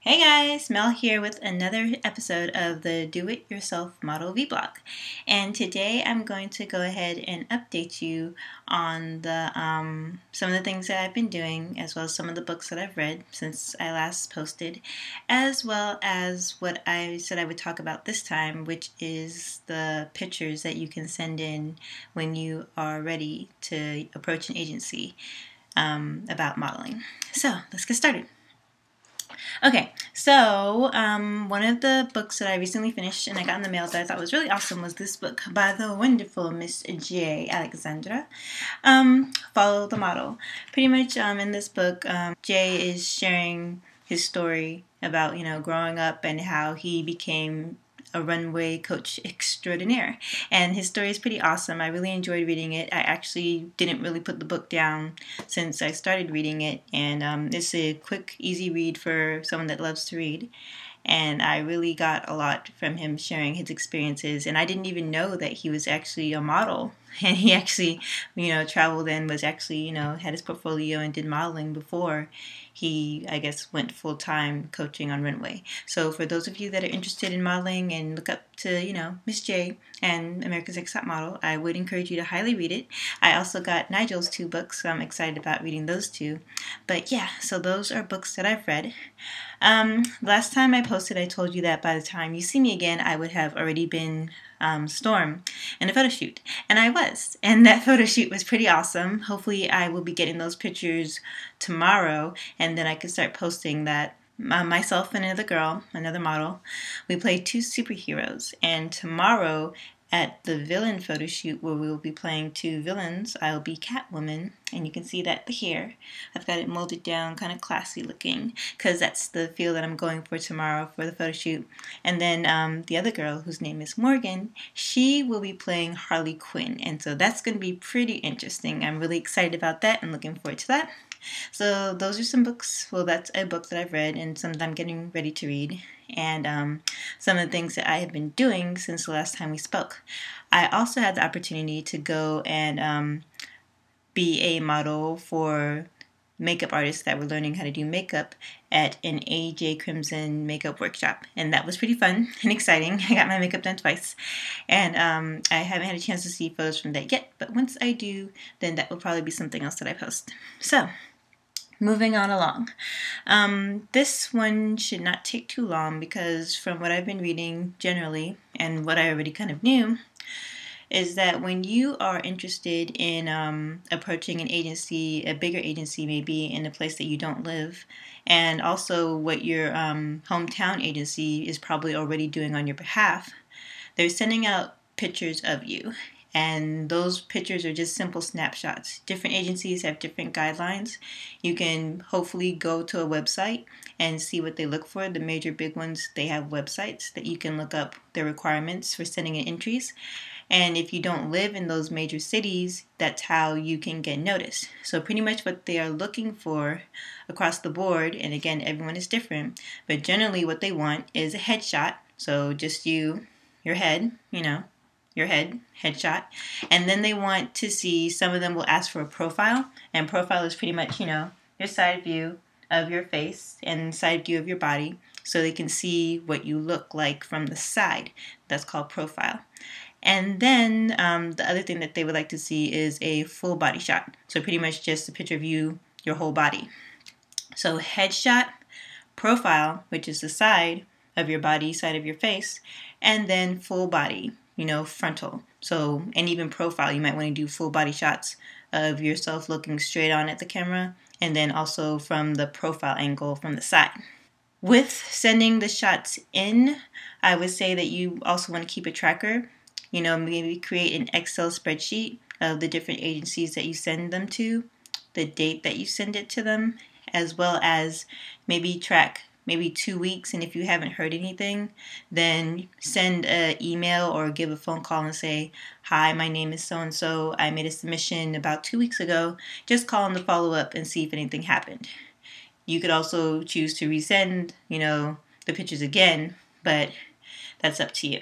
Hey guys, Mel here with another episode of the Do It Yourself Model Vlog. And today I'm going to go ahead and update you on the some of the things that I've been doing, as well as some of the books that I've read since I last posted, as well as what I said I would talk about this time, which is the pictures that you can send in when you are ready to approach an agency about modeling. So let's get started. Okay, so one of the books that I recently finished and I got in the mail that I thought was really awesome was this book by the wonderful Miss J. Alexandra, Follow the Model. Pretty much in this book, Jay is sharing his story about, growing up and how he became a runway coach extraordinaire. And his story is pretty awesome. I really enjoyed reading it. I actually didn't really put the book down since I started reading it. And it's a quick, easy read for someone that loves to read. And I really got a lot from him sharing his experiences. And I didn't even know that he was actually a model. And he actually, traveled and was actually, had his portfolio and did modeling before he, I guess, went full-time coaching on runway. So for those of you that are interested in modeling and look up to, Miss J and America's Next Top Model, I would encourage you to highly read it. I also got Nigel's 2 books, so I'm excited about reading those 2. But yeah, so those are books that I've read. Last time I posted, I told you that by the time you see me again, I would have already been Storm in a photo shoot. And I was. And that photo shoot was pretty awesome. Hopefully I will be getting those pictures tomorrow, and then I can start posting that. Myself and another girl, another model, we played 2 superheroes. And tomorrow at the villain photo shoot, where we will be playing 2 villains, I'll be Catwoman, and you can see that the hair, I've got it molded down, kind of classy looking, because that's the feel that I'm going for tomorrow for the photo shoot. And then the other girl, whose name is Morgan, she will be playing Harley Quinn, and so that's going to be pretty interesting. I'm really excited about that and looking forward to that. So those are some books. Well, that's a book that I've read and some that I'm getting ready to read. And some of the things that I have been doing since the last time we spoke. I also had the opportunity to go and be a model for makeup artists that were learning how to do makeup at an AJ Crimson makeup workshop. And that was pretty fun and exciting. I got my makeup done twice. And I haven't had a chance to see photos from that yet. But once I do, then that will probably be something else that I post. So moving on along. This one should not take too long because from what I've been reading generally and what I already kind of knew is that when you are interested in approaching an agency, a bigger agency maybe in a place that you don't live, and also what your hometown agency is probably already doing on your behalf, they're sending out pictures of you. And those pictures are just simple snapshots. Different agencies have different guidelines. You can hopefully go to a website and see what they look for. The major big ones, they have websites that you can look up their requirements for sending in entries. And if you don't live in those major cities, that's how you can get noticed. So pretty much what they are looking for across the board, and again, everyone is different, but generally what they want is a headshot. So just you, your head, your headshot. And then they want to see, some of them will ask for a profile. And profile is pretty much, your side view of your face and side view of your body, so they can see what you look like from the side. That's called profile. And then the other thing that they would like to see is a full body shot. So pretty much just a picture of you, your whole body. So headshot, profile, which is the side of your body, side of your face, and then full body, frontal. So, and even profile, you might want to do full body shots of yourself looking straight on at the camera, and then also from the profile angle from the side. With sending the shots in, I would say that you also want to keep a tracker. Maybe create an Excel spreadsheet of the different agencies that you send them to, the date that you send it to them, as well as maybe track maybe 2 weeks, and if you haven't heard anything, then send an email or give a phone call and say, hi, my name is so-and-so, I made a submission about 2 weeks ago, just call them to follow up and see if anything happened. You could also choose to resend, the pictures again, but that's up to you.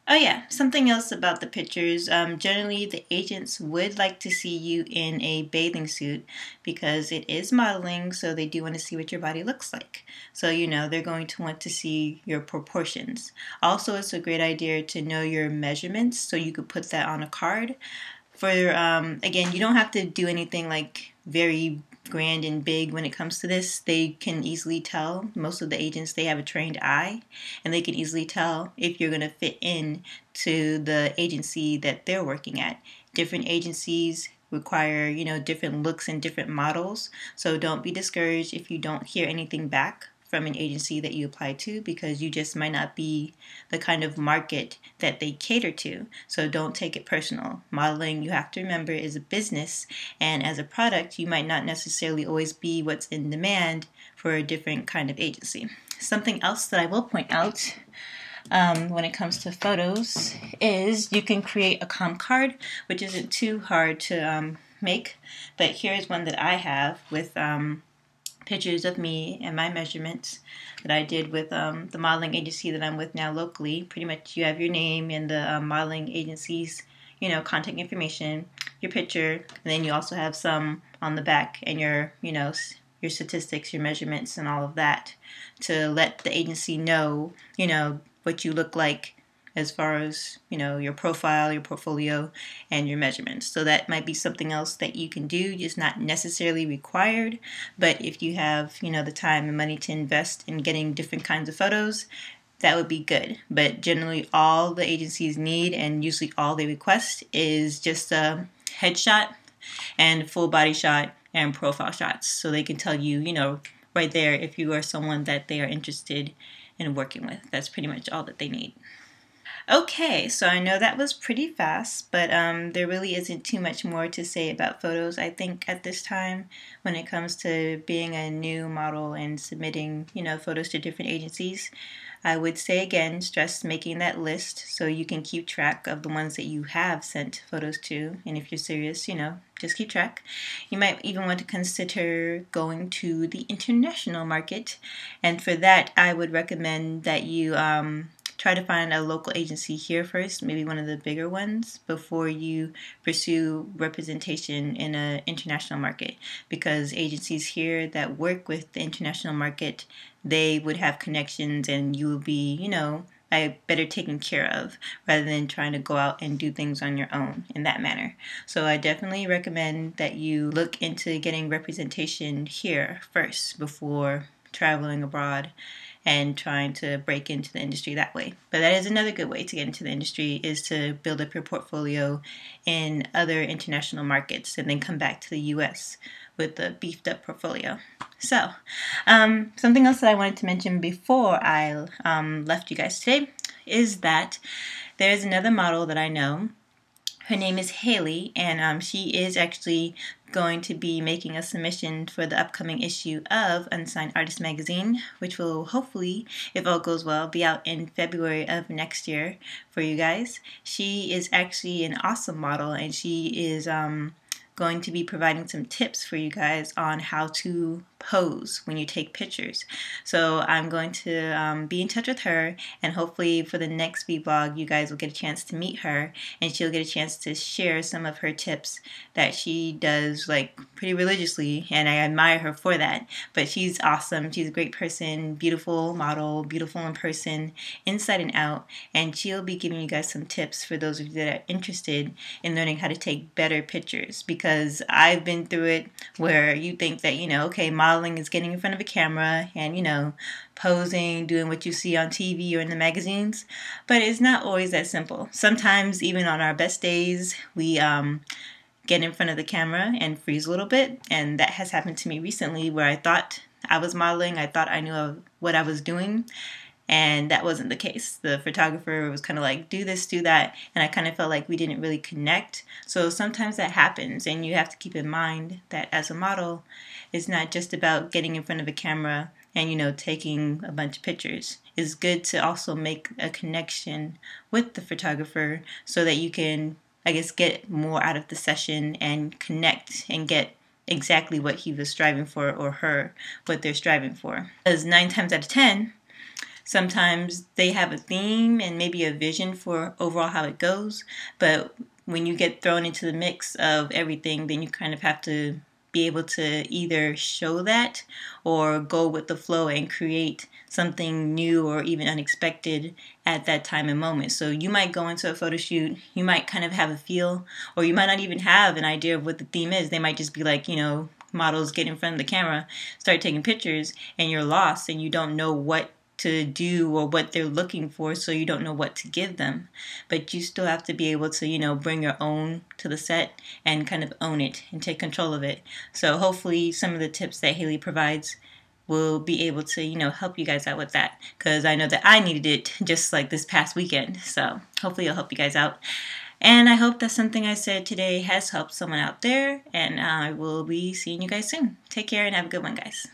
Oh yeah, something else about the pictures. Generally, the agents would like to see you in a bathing suit because it is modeling, so they do want to see what your body looks like. So, they're going to want to see your proportions. Also, it's a great idea to know your measurements so you could put that on a card. For again, you don't have to do anything like very grand and big when it comes to this. They can easily tell. Most of the agents, they have a trained eye, and they can easily tell if you're going to fit in to the agency that they're working at. Different agencies require, different looks and different models. So don't be discouraged if you don't hear anything back from an agency that you apply to, because you just might not be the kind of market that they cater to. So don't take it personal. Modeling, you have to remember, is a business, and as a product, you might not necessarily always be what's in demand for a different kind of agency. Something else that I will point out when it comes to photos is you can create a comp card, which isn't too hard to make, but here's one that I have with pictures of me and my measurements that I did with the modeling agency that I'm with now locally. Pretty much you have your name and the modeling agency's contact information, your picture, and then you also have some on the back and your your statistics, your measurements, and all of that to let the agency know what you look like as far as your profile, your portfolio, and your measurements. So that might be something else that you can do. It's not necessarily required, but if you have the time and money to invest in getting different kinds of photos, that would be good. But generally, all the agencies need, and usually all they request, is just a headshot and full body shot and profile shots, so they can tell you right there if you are someone that they are interested in working with. That's pretty much all that they need. Okay, so I know that was pretty fast, but there really isn't too much more to say about photos, I think, at this time when it comes to being a new model and submitting, photos to different agencies. I would say again, stress making that list so you can keep track of the ones that you have sent photos to, and if you're serious, just keep track. You might even want to consider going to the international market, and for that, I would recommend that you try to find a local agency here first, maybe one of the bigger ones, before you pursue representation in an international market. Because agencies here that work with the international market, they would have connections and you will be, better taken care of rather than trying to go out and do things on your own in that manner. So I definitely recommend that you look into getting representation here first before traveling abroad and trying to break into the industry that way. But that is another good way to get into the industry, is to build up your portfolio in other international markets and then come back to the US with a beefed up portfolio. So, something else that I wanted to mention before I left you guys today is that there's another model that I know. Her name is Haley, and she is actually going to be making a submission for the upcoming issue of Unsigned Artist Magazine, which will hopefully, if all goes well, be out in February of next year for you guys. She is actually an awesome model, and she is going to be providing some tips for you guys on how to pose when you take pictures. So I'm going to be in touch with her, and hopefully for the next vlog you guys will get a chance to meet her, and she'll get a chance to share some of her tips that she does like pretty religiously, and I admire her for that. But she's awesome. She's a great person, beautiful model, beautiful in person, inside and out, and she'll be giving you guys some tips for those of you that are interested in learning how to take better pictures, because I've been through it where you think that, okay, modeling is getting in front of a camera and, posing, doing what you see on TV or in the magazines, but it's not always that simple. Sometimes, even on our best days, we get in front of the camera and freeze a little bit, and that has happened to me recently where I thought I was modeling, I thought I knew what I was doing, and that wasn't the case. The photographer was kind of like, do this, do that, and I kind of felt like we didn't really connect. So sometimes that happens, and you have to keep in mind that as a model, it's not just about getting in front of a camera and, taking a bunch of pictures. It's good to also make a connection with the photographer so that you can, I guess, get more out of the session and connect and get exactly what he was striving for, or her, what they're striving for. Because 9 times out of 10, sometimes they have a theme and maybe a vision for overall how it goes, but when you get thrown into the mix of everything, then you kind of have to be able to either show that or go with the flow and create something new or even unexpected at that time and moment. So you might go into a photo shoot, you might kind of have a feel, or you might not even have an idea of what the theme is. They might just be like, models get in front of the camera, start taking pictures, and you're lost and you don't know what to do or what they're looking for, so you don't know what to give them. But you still have to be able to, bring your own to the set and kind of own it and take control of it. So hopefully some of the tips that Haley provides will be able to, help you guys out with that, because I know that I needed it just like this past weekend. So hopefully it'll help you guys out. And I hope that something I said today has helped someone out there, and I will be seeing you guys soon. Take care and have a good one, guys.